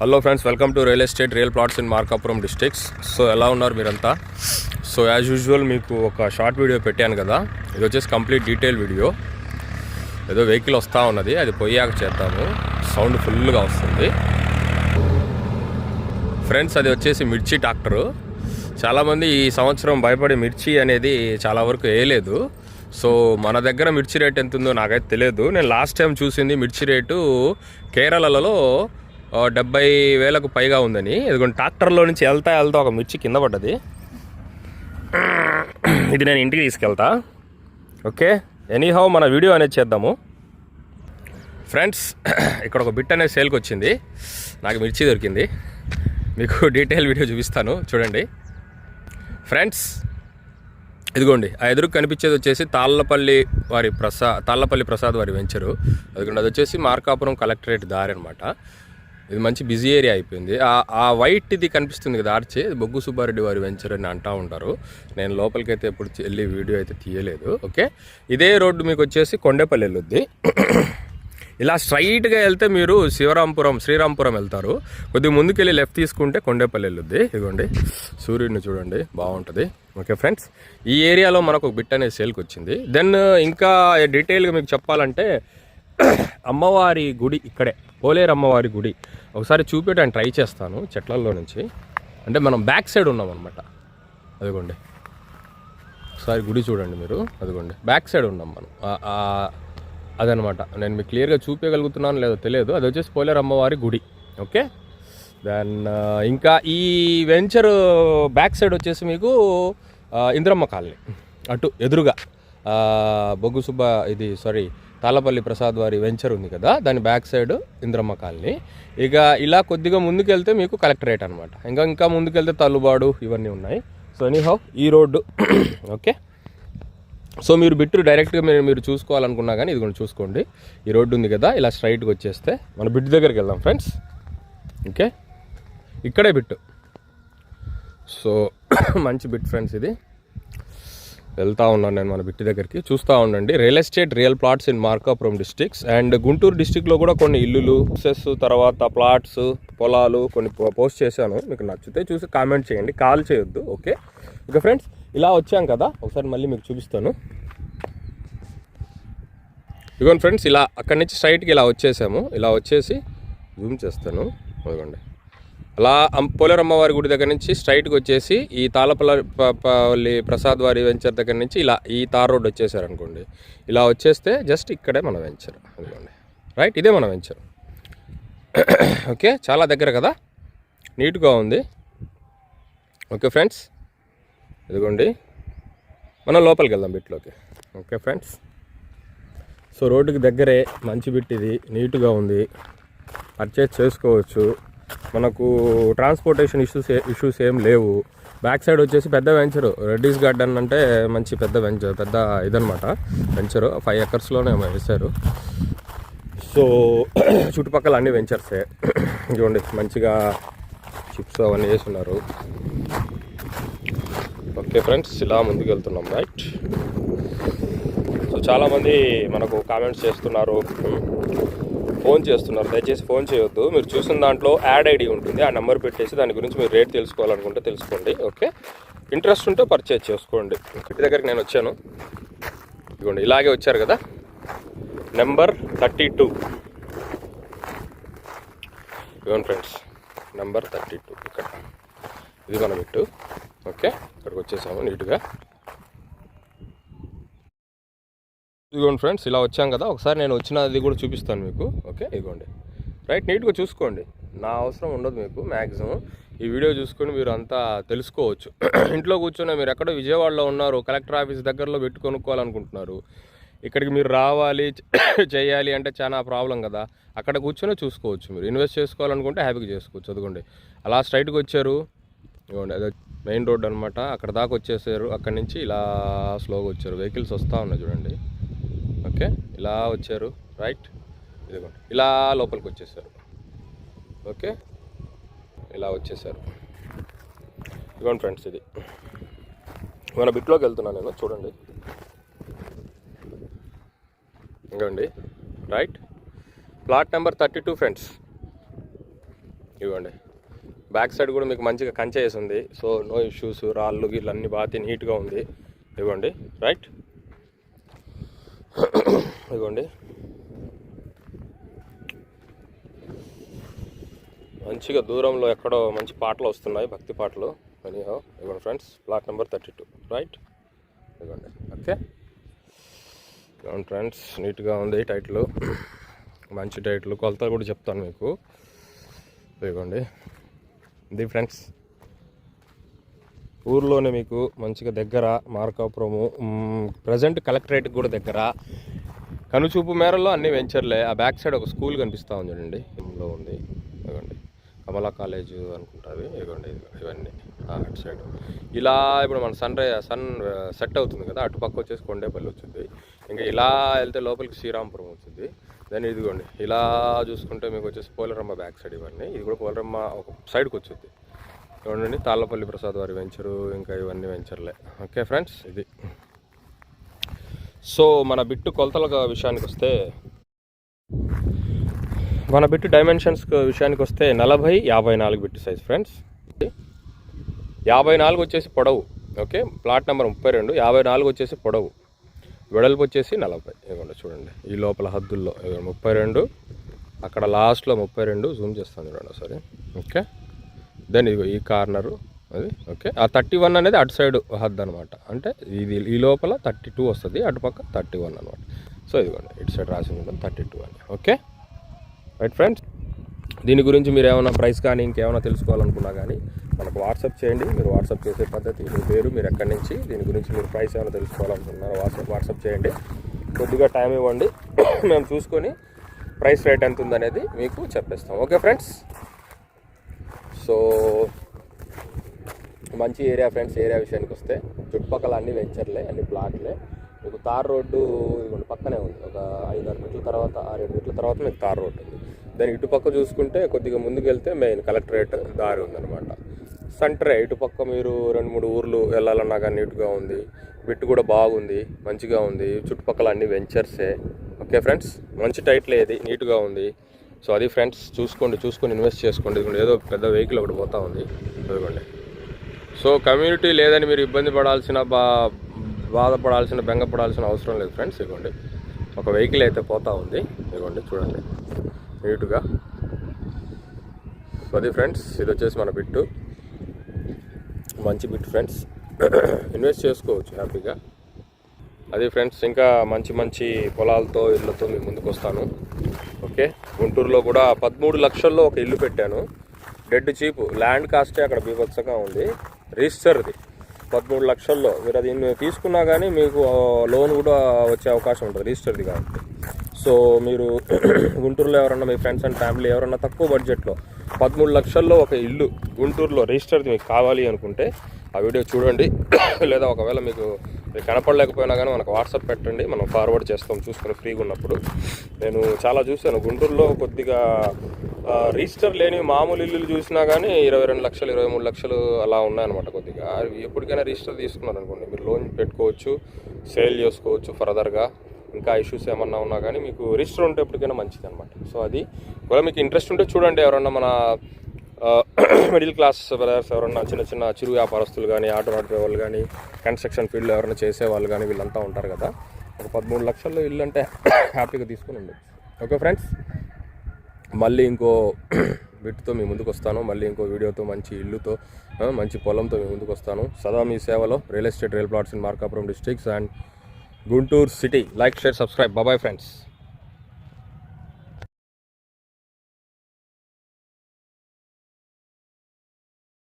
Hello friends, welcome to real estate real plots in Markapuram districts. So ఎలా ఉన్నారు మీరంతా? So as usual మీకు ఒక షార్ట్ వీడియో పెట్టాను కదా, ఇది వచ్చేసి కంప్లీట్ డీటెయిల్ వీడియో. ఏదో వెహికల్ వస్తూ ఉన్నది, అది పోయాక చేద్దాము. సౌండ్ ఫుల్గా వస్తుంది ఫ్రెండ్స్. అది వచ్చేసి మిర్చి ట్రాక్టరు. చాలామంది ఈ సంవత్సరం భయపడి మిర్చి అనేది చాలా వరకు వేయలేదు. సో మన దగ్గర మిర్చి రేట్ ఎంత ఉందో నాకైతే తెలియదు. నేను లాస్ట్ టైం చూసింది మిర్చి రేటు కేరళలో 70,000కు పైగా ఉందని. ఇదిగోండి, ట్రాక్టర్లో నుంచి వెళ్తా ఒక మిర్చి కింద పడ్డది. ఇది నేను ఇంటికి తీసుకెళ్తా. ఓకే, ఎనీహౌ మన వీడియో అనేది చేద్దాము ఫ్రెండ్స్. ఇక్కడ ఒక బిట్ అనేది సేల్కి వచ్చింది, నాకు మిర్చి దొరికింది. మీకు డీటెయిల్ వీడియో చూపిస్తాను, చూడండి ఫ్రెండ్స్. ఇదిగోండి, ఆ ఎదురుకు కనిపించేది వచ్చేసి తాళ్ళపల్లి ప్రసాద్ వారి వెంచరు. అదిగోండి, అది వచ్చేసి మార్కాపురం కలెక్టరేట్ దారి అనమాట. ఇది మంచి బిజీ ఏరియా అయిపోయింది. ఆ వైట్ ఇది కనిపిస్తుంది కదా ఆర్చి, బొగ్గు సుబ్బారెడ్డి వారి వెంచర్ అని అంటూ ఉంటారు. నేను లోపలికి అయితే ఎప్పుడు వెళ్ళి వీడియో అయితే తీయలేదు. ఓకే, ఇదే రోడ్డు మీకు వచ్చేసి కొండేపల్లి వెళ్ళొద్ది. ఇలా స్ట్రైట్గా వెళ్తే మీరు శ్రీరాంపురం వెళ్తారు. కొద్దిగా ముందుకెళ్ళి లెఫ్ట్ తీసుకుంటే కొండేపల్లి వెళ్ళొద్ది. ఇదిగోండి, సూర్యుడిని చూడండి, బాగుంటుంది. ఓకే ఫ్రెండ్స్, ఈ ఏరియాలో మనకు ఒక బిట్ అనేది సేల్కి వచ్చింది. దెన్ ఇంకా డీటెయిల్గా మీకు చెప్పాలంటే, అమ్మవారి గుడి ఇక్కడే, పోలేరు అమ్మవారి గుడి ఒకసారి చూపించడానికి ట్రై చేస్తాను. చెట్లల్లో నుంచి అంటే మనం బ్యాక్ సైడ్ ఉన్నాం అనమాట. అదిగోండి, ఒకసారి గుడి చూడండి మీరు. అదిగోండి, బ్యాక్ సైడ్ ఉన్నాం మనం. అదనమాట. నేను మీకు క్లియర్గా చూపించగలుగుతున్నాను లేదో తెలియదు. అది వచ్చేసి పోలేరు అమ్మవారి గుడి. ఓకే, దెన్ ఇంకా ఈ వెంచర్ బ్యాక్ సైడ్ వచ్చేసి మీకు ఇంద్రమ్మ కాలనీ, అటు ఎదురుగా తాళ్ళపల్లి ప్రసాద్ వారి వెంచర్ ఉంది కదా, దాని బ్యాక్ సైడ్ ఇంద్రమ్మ కాలనీ. ఇక ఇలా కొద్దిగా ముందుకెళ్తే మీకు కలెక్టరేట్ అనమాట. ఇంకా ముందుకెళ్తే తల్లుబాడు ఇవన్నీ ఉన్నాయి. సో ఎనీహౌ ఈ రోడ్డు ఓకే. సో మీరు బిట్టు డైరెక్ట్గా మీరు చూసుకోవాలనుకున్నా కానీ ఇది కూడా చూసుకోండి. ఈ రోడ్డు ఉంది కదా, ఇలా స్ట్రైట్గా వచ్చేస్తే మన బిట్టు దగ్గరికి వెళ్దాం ఫ్రెండ్స్. ఓకే, ఇక్కడే బిట్టు. సో మంచి బిట్ ఫ్రెండ్స్, ఇది వెళ్తూ ఉన్నాను నేను మన బిట్టి దగ్గరికి. చూస్తూ ఉండండి, real estate real plots in Markapuram districts. And Guntur డిస్ట్రిక్ట్లో కూడా కొన్ని ఇల్లులు, తర్వాత ప్లాట్స్, పొలాలు కొన్ని పోస్ట్ చేశాను. మీకు నచ్చితే చూసి కామెంట్ చేయండి, కాల్ చేయొద్దు. ఓకే, ఇక ఫ్రెండ్స్ ఇలా వచ్చాం కదా, ఒకసారి మళ్ళీ మీకు చూపిస్తాను. ఇదిగోండి ఫ్రెండ్స్, ఇలా అక్కడి నుంచి స్ట్రైట్కి ఇలా వచ్చేసాము. ఇలా వచ్చేసి జూమ్ చేస్తాను. ఇదిగోండి, అలా పోలేరు అమ్మవారి గుడి దగ్గర నుంచి స్ట్రైట్కి వచ్చేసి ఈ తాళ్ళపల్లి ప్రసాద్ వారి వెంచర్ దగ్గర నుంచి ఇలా ఈ తార్ రోడ్ వచ్చేసారనుకోండి. ఇలా వచ్చేస్తే జస్ట్ ఇక్కడే మన వెంచర్. అనుకోండి, రైట్, ఇదే మన వెంచర్. ఓకే, చాలా దగ్గర కదా, నీట్గా ఉంది. ఓకే ఫ్రెండ్స్, ఇదిగోండి, మనం లోపలికి వెళ్దాం బిట్లోకి. ఓకే ఫ్రెండ్స్, సో రోడ్డుకి దగ్గరే మంచి బిట్, ఇది నీట్గా ఉంది, పర్చేస్ చేసుకోవచ్చు. మనకు ట్రాన్స్పోర్టేషన్ ఇష్యూస్ ఏం లేవు. బ్యాక్ సైడ్ వచ్చేసి పెద్ద వెంచరు, రెడ్డీస్ గార్డెన్ అంటే మంచి పెద్ద వెంచర్, పెద్ద ఇదనమాట వెంచరు. 5 ఎకర్స్లోనే వేశారు. సో చుట్టుపక్కల అన్ని వెంచర్సే. చూడండి, మంచిగా చిప్స్ అవన్నీ వేస్తున్నారు. ఓకే ఫ్రెండ్స్, ఇలా ముందుకు వెళ్తున్నాం, రైట్. సో చాలామంది మనకు కామెంట్స్ చేస్తున్నారు, ఫోన్ చేస్తున్నారు. దయచేసి ఫోన్ చేయొద్దు. మీరు చూసిన దాంట్లో యాడ్ ఐడి ఉంటుంది, ఆ నెంబర్ పెట్టేసి దాని గురించి మీరు రేట్ తెలుసుకోవాలనుకుంటే తెలుసుకోండి. ఓకే, ఇంట్రెస్ట్ ఉంటే పర్చేజ్ చేసుకోండి. ఇంటి దగ్గరికి నేను వచ్చాను. ఇదిగోండి, ఇలాగే వచ్చారు కదా, నెంబర్ 32. ఇదిగోండి ఫ్రెండ్స్, నెంబర్ 32 ఇక్కడ, ఇది మనం ఇటు. ఓకే, ఇక్కడికి వచ్చేసాము నీట్గా. ఇదిగోండి ఫ్రెండ్స్, ఇలా వచ్చాం కదా, ఒకసారి నేను వచ్చినది కూడా చూపిస్తాను మీకు. ఓకే, ఇదిగోండి, రైట్, నీట్గా చూసుకోండి. నా అవసరం ఉండదు మీకు మ్యాక్సిమం. ఈ వీడియో చూసుకొని మీరు అంతా తెలుసుకోవచ్చు. ఇంట్లో కూర్చొని మీరు ఎక్కడో విజయవాడలో ఉన్నారు, కలెక్టర్ ఆఫీస్ దగ్గరలో పెట్టి కొనుక్కోవాలనుకుంటున్నారు. ఇక్కడికి మీరు రావాలి చేయాలి అంటే చాలా ప్రాబ్లం కదా. అక్కడ కూర్చొని చూసుకోవచ్చు. మీరు ఇన్వెస్ట్ చేసుకోవాలనుకుంటే హ్యాపీగా చేసుకోవచ్చు. అదిగోండి, అలా స్ట్రైట్గా వచ్చారు. ఇదిగోండి, అదే మెయిన్ రోడ్ అనమాట. అక్కడ దాకా వచ్చేసారు. అక్కడి నుంచి ఇలా స్లోగా వచ్చారు. వెహికల్స్ వస్తూ ఉన్నాయి చూడండి. ఓకే, ఇలా వచ్చారు, రైట్. ఇదిగోండి, ఇలా లోపలికి వచ్చేసారు. ఓకే, ఇలా వచ్చేసారు. ఇదిగోండి ఫ్రెండ్స్, ఇది మన బిట్లోకి వెళ్తున్నాను నేను, చూడండి. ఇదిగోండి, రైట్, ప్లాట్ నెంబర్ 32 ఫ్రెండ్స్. ఇవ్వండి. బ్యాక్ సైడ్ కూడా మీకు మంచిగా కంచె వేసి ఉంది. సో నో ఇష్యూస్, రాళ్ళు గిళ్ళు అన్నీ బాగా నీట్గా ఉంది. ఇవ్వండి. రైట్, ఇవ్వండి. మంచిగా దూరంలో ఎక్కడో మంచి పాటలు వస్తున్నాయి, భక్తి పాటలు. ఎనీహౌ ఇవ్వండి ఫ్రెండ్స్, ప్లాట్ నెంబర్ 32. రైట్, ఇవ్వండి. ఓకే ఫ్రెండ్స్, నీట్గా ఉంది టైటిల్, మంచి టైటిల్. కొలతలు కూడా చెప్తాను మీకు. ఇవ్వండి. ఇది ఫ్రెండ్స్, ఊర్లోనే మీకు మంచిగా దగ్గర, మార్కాపురము, ప్రజెంట్ కలెక్టరేట్కి కూడా దగ్గర, కనుచూపు మేరలో అన్ని వెంచర్లే. ఆ బ్యాక్ సైడ్ ఒక స్కూల్ కనిపిస్తూ ఉంది చూడండి, ఇందులో ఉంది. ఇవ్వండి, కమలా కాలేజ్ అనుకుంటుంది. ఇవ్వండి, ఇవన్నీ అటు సైడ్. ఇలా ఇప్పుడు మన సన్ సెట్ అవుతుంది కదా, అటుపక్క వచ్చేసి కొండేపల్లి వచ్చింది. ఇంకా ఇలా వెళ్తే లోపలికి శ్రీరాంపురం వచ్చింది. దాన్ని ఇదిగోండి, ఇలా చూసుకుంటే మీకు వచ్చేసి పోలేరమ్మ బ్యాక్ సైడ్. ఇవన్నీ ఇది కూడా పోలేరమ్మ ఒక సైడ్కి వచ్చింది. చూడండి, తాళ్ళపల్లి ప్రసాద్ వారి వెంచరు, ఇంకా ఇవన్నీ వెంచర్లే. ఓకే ఫ్రెండ్స్, ఇది. సో మన బిట్టు కొలతల విషయానికి వస్తే, మన బిట్టు డైమెన్షన్స్ విషయానికి వస్తే 40-54 బిట్టు సైజ్ ఫ్రెండ్స్. 54 వచ్చేసి పొడవు. Okay, plot number 32. 54 వచ్చేసి పొడవు, వెడల్పు వచ్చేసి 40. ఇవ్వండి చూడండి, ఈ లోపల హద్దుల్లో 32, అక్కడ లాస్ట్లో 32. జూమ్ చేస్తాను చూడండి ఒకసారి. ఓకే, దెన్ ఇదిగో ఈ కార్నరు అది. ఓకే, ఆ 31 అనేది అటు సైడ్ హద్దు అనమాట. అంటే ఇది ఈ లోపల 32 వస్తుంది, అటుపక్క 31 అనమాట. సో ఇదిగోండి, ఇటు సైడ్ రాసింది 32 అని. ఓకే రైట్ ఫ్రెండ్స్, దీని గురించి మీరు ఏమైనా ప్రైస్ కానీ ఇంకేమైనా తెలుసుకోవాలనుకున్నా కానీ మనకు వాట్సాప్ చేయండి. మీరు వాట్సాప్ చేసే పద్ధతి, మీ పేరు, మీరు ఎక్కడి నుంచి, దీని గురించి మీరు ప్రైస్ ఏమైనా తెలుసుకోవాలనుకుంటున్నారో వాట్సాప్ చేయండి. కొద్దిగా టైం ఇవ్వండి, మేము చూసుకొని ప్రైస్ రేట్ ఎంత ఉందనేది మీకు చెప్పేస్తాం. ఓకే ఫ్రెండ్స్, సో మంచి ఏరియా ఫ్రెండ్స్. ఏరియా విషయానికి వస్తే చుట్టుపక్కల అన్ని వెంచర్లే, అన్ని ప్లాట్లే. మీకు తార్ రోడ్డు ఇదిగోండి పక్కనే ఉంది. ఒక 5-6 మీటర్ల తర్వాత, 6-7 మీటర్ల తర్వాత మీకు తార్ రోడ్డు ఉంది. దాని ఇటుపక్క చూసుకుంటే కొద్దిగా ముందుకు వెళ్తే మెయిన్ కలెక్టరేట్ దారి ఉందన్నమాట. సెంటరే, ఇటుపక్క మీరు 2-3 ఊర్లు వెళ్ళాలన్నా కానీ నీట్గా ఉంది. బిట్టు కూడా బాగుంది, మంచిగా ఉంది. చుట్టుపక్కల అన్ని వెంచర్సే. ఓకే ఫ్రెండ్స్, మంచి టైటిల్ ఏది, నీట్గా ఉంది. సో అది ఫ్రెండ్స్, చూసుకొని ఇన్వెస్ట్ చేసుకోండి. ఇదిగోండి, ఏదో పెద్ద వెహికల్ ఒకటి పోతూ ఉంది. ఇదిగోండి. సో కమ్యూనిటీ లేదని మీరు ఇబ్బంది పడాల్సిన, బాధపడాల్సిన, బెంగపడాల్సిన అవసరం లేదు ఫ్రెండ్స్. ఇదిగోండి, ఒక వెహికల్ అయితే పోతూ ఉంది. ఇదిగోండి చూడండి నీట్గా. సో అది ఫ్రెండ్స్, ఇది వచ్చేసి మన బిట్టు, మంచి బిట్ ఫ్రెండ్స్. ఇన్వెస్ట్ చేసుకోవచ్చు హ్యాపీగా. అది ఫ్రెండ్స్, ఇంకా మంచి పొలాలతో, ఇళ్ళతో మీ ముందుకు వస్తాను. ఓకే, గుంటూరులో కూడా 13 లక్షల్లో ఒక ఇల్లు పెట్టాను. డెడ్ చీప్, ల్యాండ్ కాస్టే అక్కడ బీభత్సంగా ఉంది. రిజిస్టర్ది 13 లక్షల్లో. మీరు అది తీసుకున్నా కానీ మీకు లోన్ కూడా వచ్చే అవకాశం ఉంటుంది, రిజిస్టర్ది కాబట్టి. సో మీరు గుంటూరులో ఎవరన్నా, మీ ఫ్రెండ్స్ అండ్ ఫ్యామిలీ ఎవరన్నా తక్కువ బడ్జెట్లో 13 లక్షల్లో ఒక ఇల్లు గుంటూరులో రిజిస్టర్ది మీకు కావాలి అనుకుంటే ఆ వీడియో చూడండి. లేదా ఒకవేళ మీకు కనపడలేకపోయినా కానీ మనకు వాట్సాప్ పెట్టండి, మనం ఫార్వర్డ్ చేస్తాం చూసుకొని ఫ్రీగా ఉన్నప్పుడు. నేను చాలా చూశాను గుంటూరులో, కొద్దిగా రిజిస్టర్ లేని మామూలు ఇల్లులు చూసినా కానీ 22 లక్షలు, 23 లక్షలు అలా ఉన్నాయన్నమాట. కొద్దిగా ఎప్పటికైనా రిజిస్టర్ తీసుకున్నారనుకోండి, మీరు లోన్ పెట్టుకోవచ్చు, సేల్ చేసుకోవచ్చు ఫర్దర్గా. ఇంకా ఇష్యూస్ ఏమన్నా ఉన్నా కానీ మీకు రిజిస్టర్ ఉంటే ఎప్పటికైనా మంచిది అనమాట. సో అది ఒకవేళ మీకు ఇంట్రెస్ట్ ఉంటే చూడండి. ఎవరన్నా మన మిడిల్ క్లాస్ బ్రదర్స్, ఎవరన్నా చిన్న చిరు వ్యాపారస్తులు కానీ, ఆటో నడిపే వాళ్ళు కానీ, కన్స్ట్రక్షన్ ఫీల్డ్లో ఎవరైనా చేసేవాళ్ళు కానీ, వీళ్ళంతా ఉంటారు కదా. ఒక 13 లక్షల్లో ఇల్లు అంటే హ్యాపీగా తీసుకుని ఉండొచ్చు. ఓకే ఫ్రెండ్స్, మళ్ళీ ఇంకో బిట్తో మీ ముందుకు వస్తాను. మళ్ళీ ఇంకో వీడియోతో, మంచి ఇల్లుతో, మంచి పొలంతో మీ ముందుకు వస్తాను. సదా మీ సేవలో. Real estate, real plots in Markapuram districts and Guntur city. Like, share, subscribe. Bye friends.